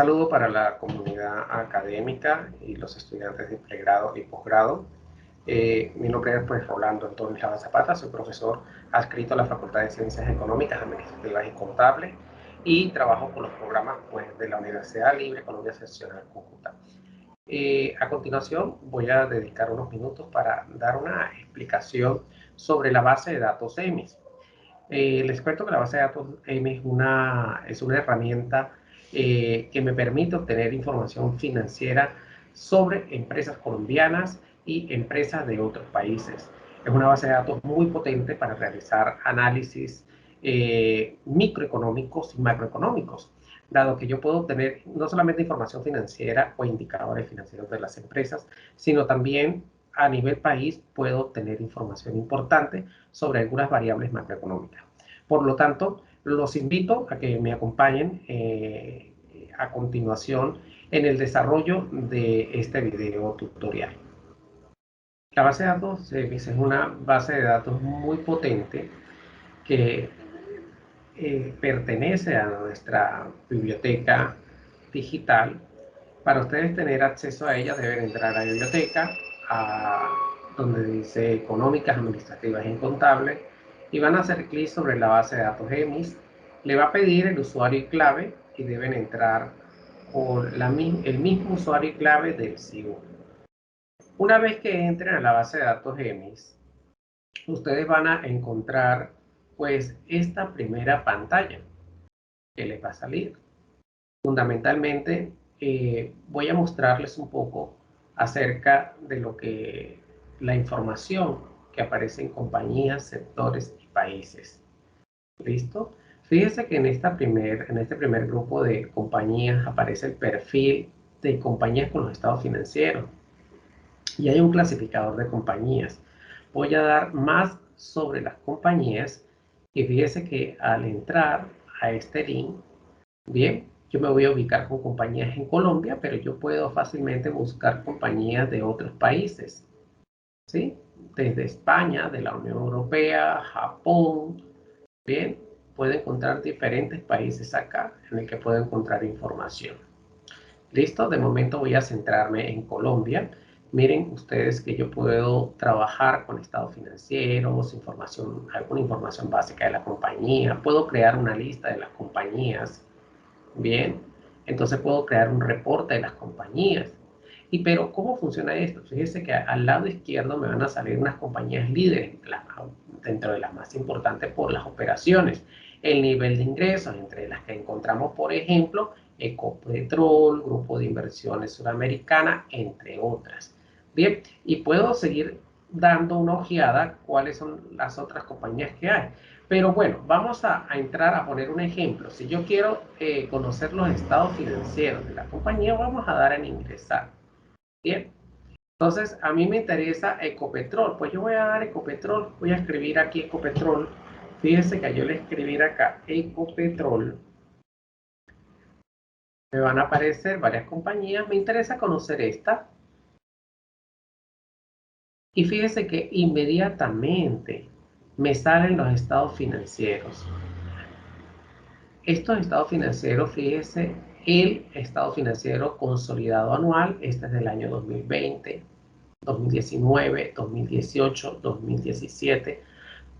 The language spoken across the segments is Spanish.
saludo para la comunidad académica y los estudiantes de pregrado y posgrado. Mi nombre es pues, Rolando Antonio Java Zapata, soy profesor adscrito a la Facultad de Ciencias Económicas, Administrativas y Contables y trabajo con los programas pues, de la Universidad Libre Colombia Seccional Cúcuta. A continuación voy a dedicar unos minutos para dar una explicación sobre la base de datos EMIS. Les cuento que la base de datos EMIS es una herramienta que me permite obtener información financiera sobre empresas colombianas y empresas de otros países. Es una base de datos muy potente para realizar análisis microeconómicos y macroeconómicos, dado que yo puedo obtener no solamente información financiera o indicadores financieros de las empresas, sino también a nivel país puedo obtener información importante sobre algunas variables macroeconómicas. Por lo tanto, los invito a que me acompañen a continuación en el desarrollo de este video tutorial. La base de datos es una base de datos muy potente que pertenece a nuestra biblioteca digital. Para ustedes tener acceso a ella deben entrar a la biblioteca, donde dice Económicas, Administrativas y Contables, y van a hacer clic sobre la base de datos EMIS. Le va a pedir el usuario y clave y deben entrar con el mismo usuario y clave del SIGU. Una vez que entren a la base de datos EMIS, ustedes van a encontrar pues esta primera pantalla que les va a salir. Fundamentalmente voy a mostrarles un poco acerca de la información que aparece en compañías, sectores y países. ¿Listo? Fíjense que en este primer grupo de compañías aparece el perfil de compañías con los estados financieros y hay un clasificador de compañías. Voy a dar más sobre las compañías y fíjense que al entrar a este link, bien, yo me voy a ubicar con compañías en Colombia, pero yo puedo fácilmente buscar compañías de otros países, ¿sí? Desde España, de la Unión Europea, Japón, bien, puedo encontrar diferentes países acá en el que puedo encontrar información. ¿Listo? De momento voy a centrarme en Colombia. Miren ustedes que yo puedo trabajar con estados financieros, alguna información básica de la compañía, puedo crear una lista de las compañías. Bien, entonces puedo crear un reporte de las compañías. Pero, ¿cómo funciona esto? Fíjense que al lado izquierdo me van a salir unas compañías líderes, dentro de las más importantes por las operaciones, el nivel de ingresos, entre las que encontramos, por ejemplo, Ecopetrol, Grupo de Inversiones Suramericana, entre otras. Bien, y puedo seguir dando una ojeada cuáles son las otras compañías que hay. Pero bueno, vamos a entrar a poner un ejemplo. Si yo quiero conocer los estados financieros de la compañía, vamos a dar en ingresar. Bien, entonces a mí me interesa Ecopetrol. Pues yo voy a dar Ecopetrol, voy a escribir aquí Ecopetrol. Fíjense que yo le escribir acá Ecopetrol. Me van a aparecer varias compañías. Me interesa conocer esta. Y fíjense que inmediatamente me salen los estados financieros. Estos estados financieros, fíjense, el estado financiero consolidado anual, este es del año 2020, 2019, 2018, 2017.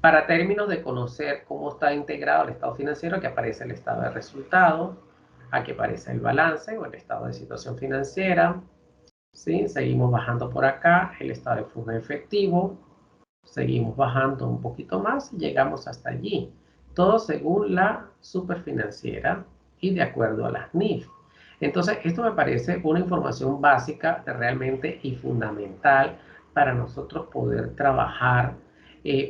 Para términos de conocer cómo está integrado el estado financiero, aquí aparece el estado de resultados, aquí aparece el balance o el estado de situación financiera. ¿Sí? Seguimos bajando por acá, el estado de flujo de efectivo. Seguimos bajando un poquito más y llegamos hasta allí. Todo según la superfinanciera y de acuerdo a las NIF. Entonces, esto me parece una información básica realmente y fundamental para nosotros poder trabajar,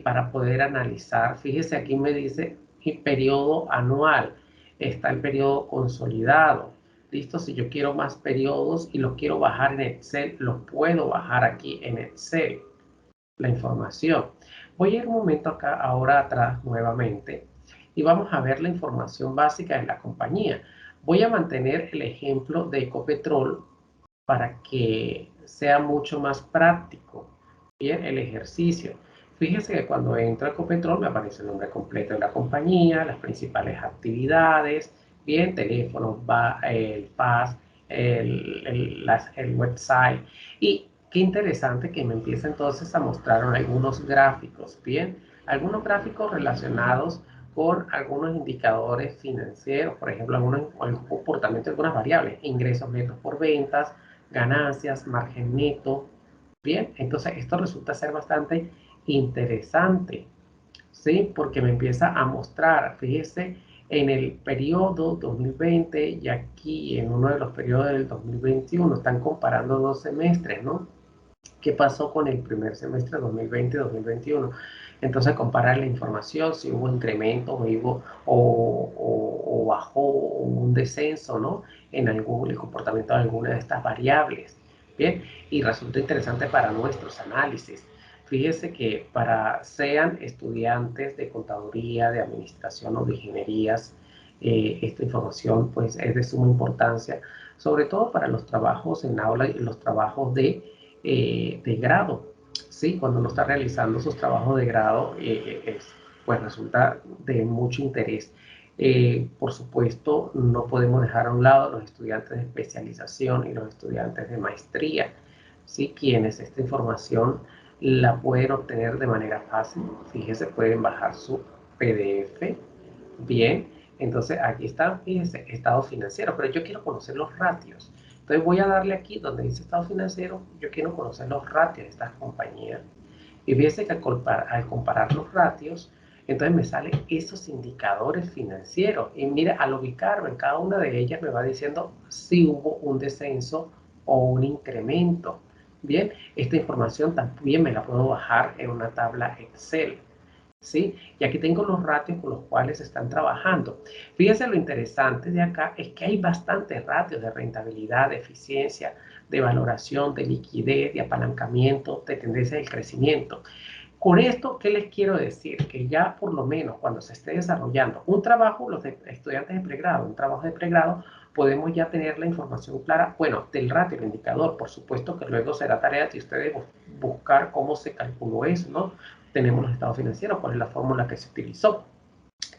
para poder analizar. Fíjese, aquí me dice el periodo anual. Está el periodo consolidado. ¿Listo? Si yo quiero más periodos y los quiero bajar en Excel, los puedo bajar aquí en Excel. La información. Voy a ir un momento acá, ahora atrás nuevamente, y vamos a ver la información básica de la compañía. Voy a mantener el ejemplo de Ecopetrol para que sea mucho más práctico. Bien, el ejercicio. Fíjese que cuando entro a Ecopetrol me aparece el nombre completo de la compañía, las principales actividades, Bien, teléfono, va, el fax, el website. Y qué interesante que me empieza entonces a mostrar algunos gráficos, bien, algunos gráficos relacionados con algunos indicadores financieros, por ejemplo, el comportamiento de algunas variables, ingresos netos por ventas, ganancias, margen neto. Bien, entonces esto resulta ser bastante interesante, ¿sí? Porque me empieza a mostrar, fíjese, en el periodo 2020 y aquí en uno de los periodos del 2021, están comparando dos semestres, ¿no? ¿Qué pasó con el primer semestre 2020 y 2021? Entonces comparar la información, si hubo incremento o bajó o un descenso, ¿no? En el comportamiento de alguna de estas variables. Bien, y resulta interesante para nuestros análisis. Fíjese que para sean estudiantes de contaduría, de administración o de ingenierías, esta información pues es de suma importancia, sobre todo para los trabajos en aula y los trabajos de grado. Sí, cuando uno está realizando sus trabajos de grado, pues resulta de mucho interés. Por supuesto, no podemos dejar a un lado los estudiantes de especialización y los estudiantes de maestría, ¿sí? Quienes esta información la pueden obtener de manera fácil. Fíjese, pueden bajar su PDF. Bien, entonces aquí está, fíjese, estado financiero, pero yo quiero conocer los ratios. Entonces voy a darle aquí donde dice estado financiero, yo quiero conocer los ratios de estas compañías. Y fíjese que al comparar los ratios, entonces me salen esos indicadores financieros. Y mira, al ubicarme en cada una de ellas me va diciendo si hubo un descenso o un incremento. Bien, esta información también me la puedo bajar en una tabla Excel. ¿Sí? Y aquí tengo los ratios con los cuales están trabajando. Fíjense lo interesante de acá es que hay bastantes ratios de rentabilidad, de eficiencia, de valoración, de liquidez, de apalancamiento, de tendencia del crecimiento. Con esto, ¿qué les quiero decir? Que ya por lo menos cuando se esté desarrollando un trabajo, los estudiantes de pregrado, un trabajo de pregrado, podemos ya tener la información clara, bueno, del ratio, el indicador, por supuesto que luego será tarea de ustedes buscar cómo se calculó eso, ¿no? Tenemos los estados financieros, cuál es la fórmula que se utilizó.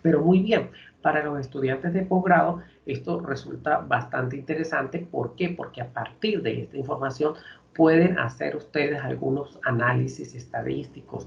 Pero muy bien, para los estudiantes de posgrado esto resulta bastante interesante. ¿Por qué? Porque a partir de esta información pueden hacer ustedes algunos análisis estadísticos,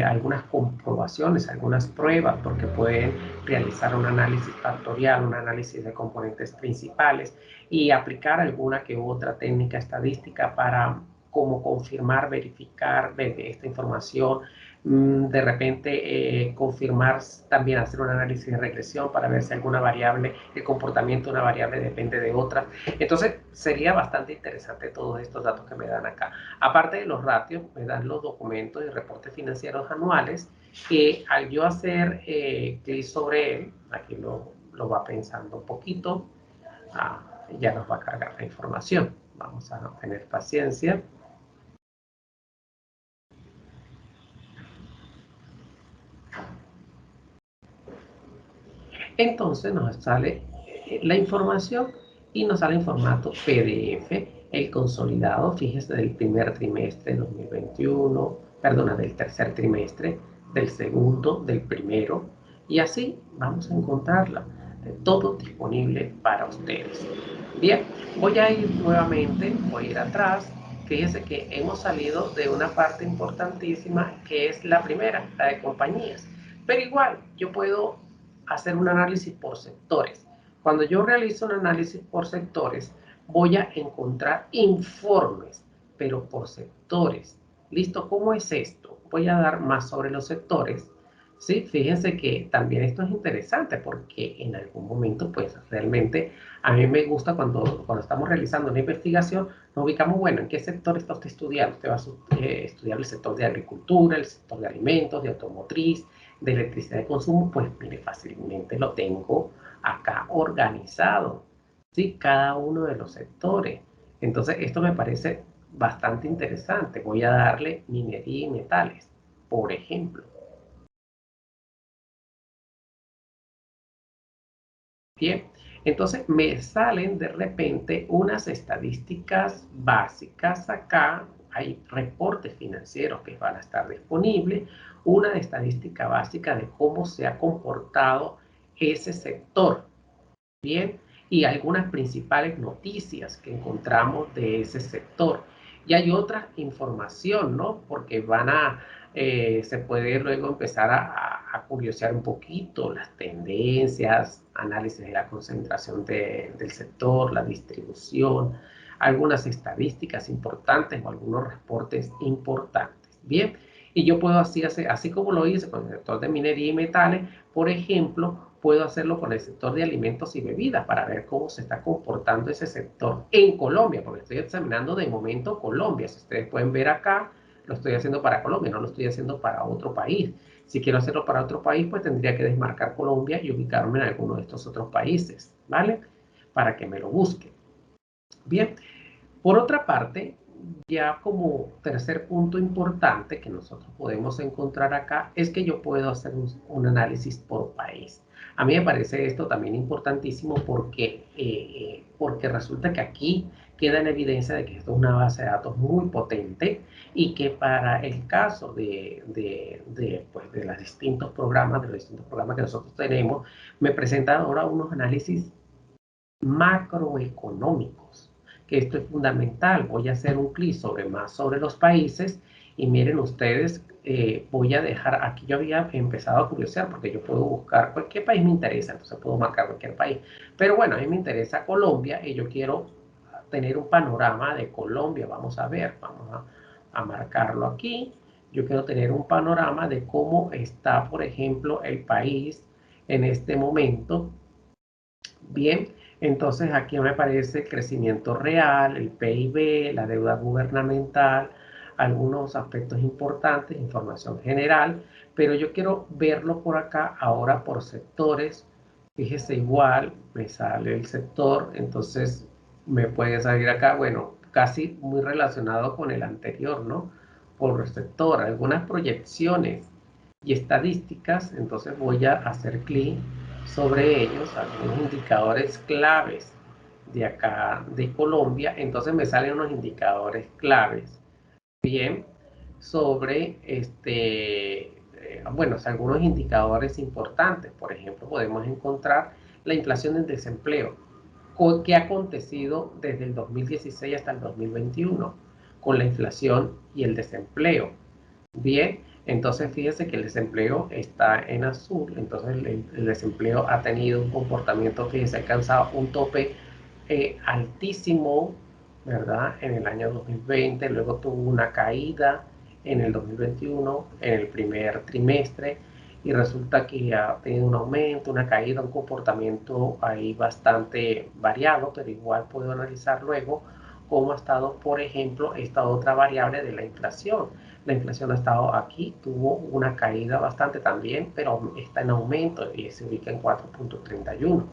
algunas comprobaciones, algunas pruebas, porque pueden realizar un análisis factorial, un análisis de componentes principales y aplicar alguna que otra técnica estadística para como confirmar, verificar esta información, de repente confirmar, también hacer un análisis de regresión para ver si alguna variable, el comportamiento de una variable depende de otra. Entonces sería bastante interesante todos estos datos que me dan acá. Aparte de los ratios, me dan los documentos y reportes financieros anuales que al yo hacer clic sobre él, aquí lo va pensando un poquito, ya nos va a cargar la información. Vamos a tener paciencia. Entonces nos sale la información y nos sale en formato PDF, el consolidado, fíjese, del primer trimestre de 2021, perdona, del tercer trimestre, del segundo, del primero, y así vamos a encontrarla. Todo disponible para ustedes. Bien, voy a ir nuevamente, voy a ir atrás. Fíjese que hemos salido de una parte importantísima que es la primera, la de compañías. Pero igual, yo puedo hacer un análisis por sectores. Cuando yo realizo un análisis por sectores, voy a encontrar informes, pero por sectores. ¿Listo? ¿Cómo es esto? Voy a dar más sobre los sectores. Sí, fíjense que también esto es interesante porque en algún momento, pues realmente a mí me gusta cuando estamos realizando una investigación, nos ubicamos, bueno, ¿en qué sector está usted estudiando? Usted va a estudiar el sector de agricultura, el sector de alimentos, de automotriz, de electricidad de consumo. Pues mire, fácilmente lo tengo acá organizado, ¿sí? Cada uno de los sectores. Entonces, esto me parece bastante interesante. Voy a darle minería y metales, por ejemplo. Bien, entonces me salen de repente unas estadísticas básicas acá, hay reportes financieros que van a estar disponibles, una estadística básica de cómo se ha comportado ese sector. Bien, y algunas principales noticias que encontramos de ese sector. Y hay otra información, ¿no? Porque se puede luego empezar a curiosear un poquito las tendencias, análisis de la concentración del sector, la distribución, algunas estadísticas importantes o algunos reportes importantes. Bien, y yo puedo así como lo hice con el sector de minería y metales, por ejemplo, puedo hacerlo con el sector de alimentos y bebidas para ver cómo se está comportando ese sector en Colombia, porque estoy examinando de momento Colombia. Si ustedes pueden ver acá, lo estoy haciendo para Colombia, no lo estoy haciendo para otro país. Si quiero hacerlo para otro país, pues tendría que desmarcar Colombia y ubicarme en alguno de estos otros países, ¿vale? Para que me lo busquen. Bien, por otra parte, ya como tercer punto importante que nosotros podemos encontrar acá es que yo puedo hacer un análisis por país. A mí me parece esto también importantísimo porque resulta que aquí queda en evidencia de que esto es una base de datos muy potente y que para el caso pues, de los distintos programas que nosotros tenemos, me presentan ahora unos análisis macroeconómicos, que esto es fundamental. Voy a hacer un clic sobre los países y miren ustedes, voy a dejar, aquí yo había empezado a curiosear porque yo puedo buscar cualquier país me interesa, entonces puedo marcar cualquier país. Pero bueno, a mí me interesa Colombia y yo quiero tener un panorama de Colombia. Vamos a ver, a marcarlo aquí. Yo quiero tener un panorama de cómo está, por ejemplo, el país en este momento. Bien, entonces aquí me aparece el crecimiento real, el PIB, la deuda gubernamental, algunos aspectos importantes, información general, pero yo quiero verlo por acá ahora por sectores. Fíjese, igual me sale el sector, entonces me puede salir acá, bueno, casi muy relacionado con el anterior, ¿no? Por sector, algunas proyecciones y estadísticas, entonces voy a hacer clic sobre ellos, algunos indicadores claves de acá de Colombia. Entonces me salen unos indicadores claves, bien, sobre bueno, algunos indicadores importantes. Por ejemplo, podemos encontrar la inflación del desempleo, que ha acontecido desde el 2016 hasta el 2021 con la inflación y el desempleo. Bien, entonces fíjese que el desempleo está en azul, entonces el desempleo ha tenido un comportamiento, fíjese, ha alcanzado un tope altísimo, ¿verdad? En el año 2020, luego tuvo una caída en el 2021, en el primer trimestre, y resulta que ha tenido un aumento, una caída, un comportamiento ahí bastante variado, pero igual puedo analizar luego cómo ha estado, por ejemplo, esta otra variable de la inflación. La inflación ha estado aquí, tuvo una caída bastante también, pero está en aumento y se ubica en 4.31.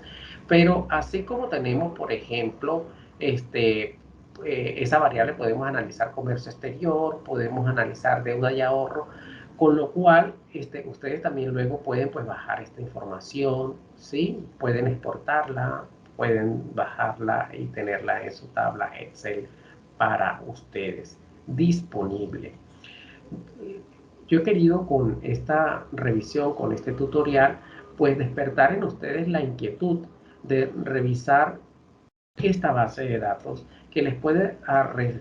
Pero así como tenemos, por ejemplo, esa variable, podemos analizar comercio exterior, podemos analizar deuda y ahorro, con lo cual ustedes también luego pueden pues, bajar esta información, ¿sí? Pueden exportarla, pueden bajarla y tenerla en su tabla Excel para ustedes disponible. Yo he querido con esta revisión, con este tutorial, pues despertar en ustedes la inquietud de revisar esta base de datos que les puede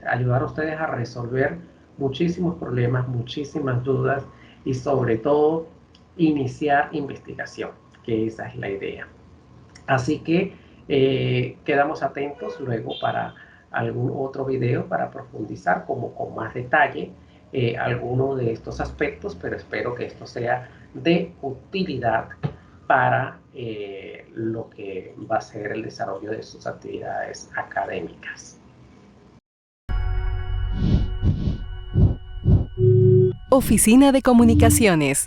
ayudar a ustedes a resolver muchísimos problemas, muchísimas dudas y sobre todo iniciar investigación, que esa es la idea. Así que quedamos atentos luego para algún otro video para profundizar como con más detalle alguno de estos aspectos, pero espero que esto sea de utilidad para lo que va a ser el desarrollo de sus actividades académicas. Oficina de Comunicaciones.